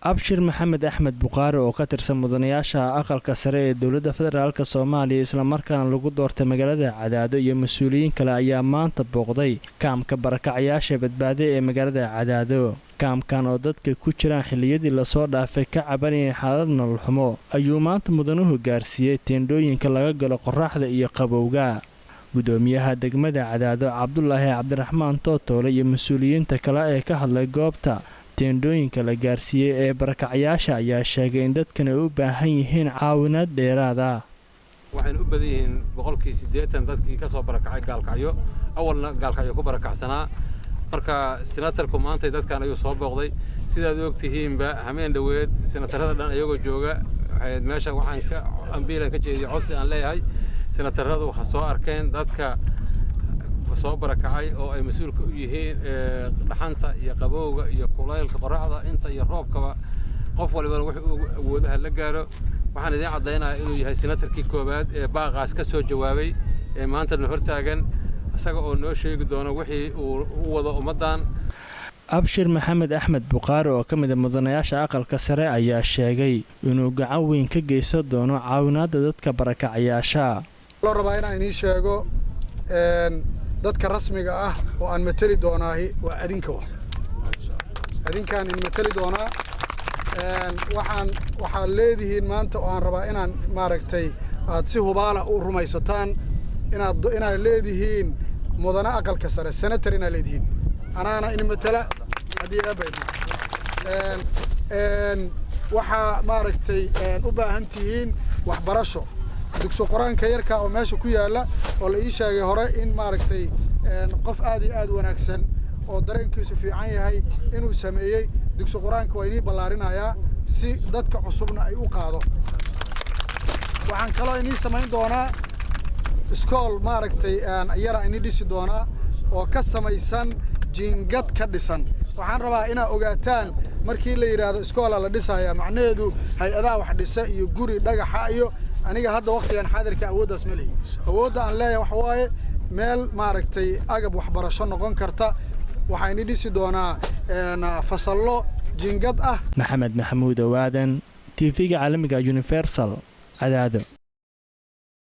abshir maxamed axmed buqaari oo ka tirsan mudanayaasha aqalka sare ee dowladda federaalk soomaaliya islamarkaana lagu doortay magaalada Cadaado iyo mas'uuliyiin kale ayaa maanta booqday kaamka barakacayaasha badbaado ee magaalada Cadaado. kaamkan oo dadka ku jiraan xilliyadii la soo dhaafay ka cabanayay xaalad nolol xumo ayuu maanta mudanuhu gaarsiiyay teendhooyinka laga galo qorraxda iyo qabowga. gudoomiyaha degmada Cadaado Cabdullaahi Cabdiraxmaan Tootoole iyo mas'uuliyiinta kale ee ka hadlay goobta teendhooyinka la gaarsiiyay ee barakacayaasha ayaa sheegay in dadkan ay u baahan yihiin caawinaad dheeraad ah. waxaan u badan yihiin 80% dadkii ka soo barakacay gaalkacyo awalna gaalkacyo ku barakacsanaa marka senatarku maanta dadkan ayuu soo booqday sidaad ogtihiinba hameen dhaweed senatarada dhan ayagoo jooga meesha waxaan ka ambiilan ka jeediyay codsi aan leeyahay senataradu waxa soo arkeen dadka soo barakacay oo ay mas'uulka u yihiin dhaxanta iyo qabowga iyo kulaylka qorraxda inta iyo roobkaba qof walba wuxuu awoodaha la gaaro waxaan idin cadeynayaa inuu yahay senatarkii koobaad ee baaqaas ka soo jawaabay ee maanta hor taagan asaga oo noo sheegi doono wixii uu wado ummadan. abshir maxamed axmed buqaari oo ka mid ah mudanayaasha aqalka sare ayaa sheegay inuu gacan weyn ka geysan doono caawinaadda dadka barakacayaasha. loo rabaa inaan idin sheego dadka rasmiga ah oo aan matali doonaahi waa adinkaan in matali doonaa waxaan leedihiin maanta oo aan rabaa inaan maaragtay aad si hubaala u rumaysataan inaad leedihiin mudana aqalka sare senator inaad leedihiin anaana in matala haddii abayd waxaa maaragtay u baahan tihiin waxbarasho dugsi quraanka yarka oo meesha ku yaala oo la ii sheegay hore in maaragtay qof aad iyo aad wanaagsan oo dareenkiisu fiican yahay inuu sameeyay dugsi quraanka waa inii ballaarinayaa si dadka cusubna ay u qaado. waxaan kaloo inii samayn doonaa iskool maaragtay yara inii dhisi doonaa oo ka samaysan jiingad ka dhisan. waxaan rabaa inaad ogaataan markii la yiraahdo iskoola la dhisaya macnaheedu hay'adaha wax dhisa iyo guri dhagaxa iyo aniga hadda waqtigan xaadirka awooddaas ma leeyahay. awoodda aan leeyahay waxa waaye meel maaragtay agab waxbarasho noqon karta waxaan dhisi doonaa fasallo jiingad ah. maxamed maxamuud owaadan TV-ga caalamiga Universal Cadaado.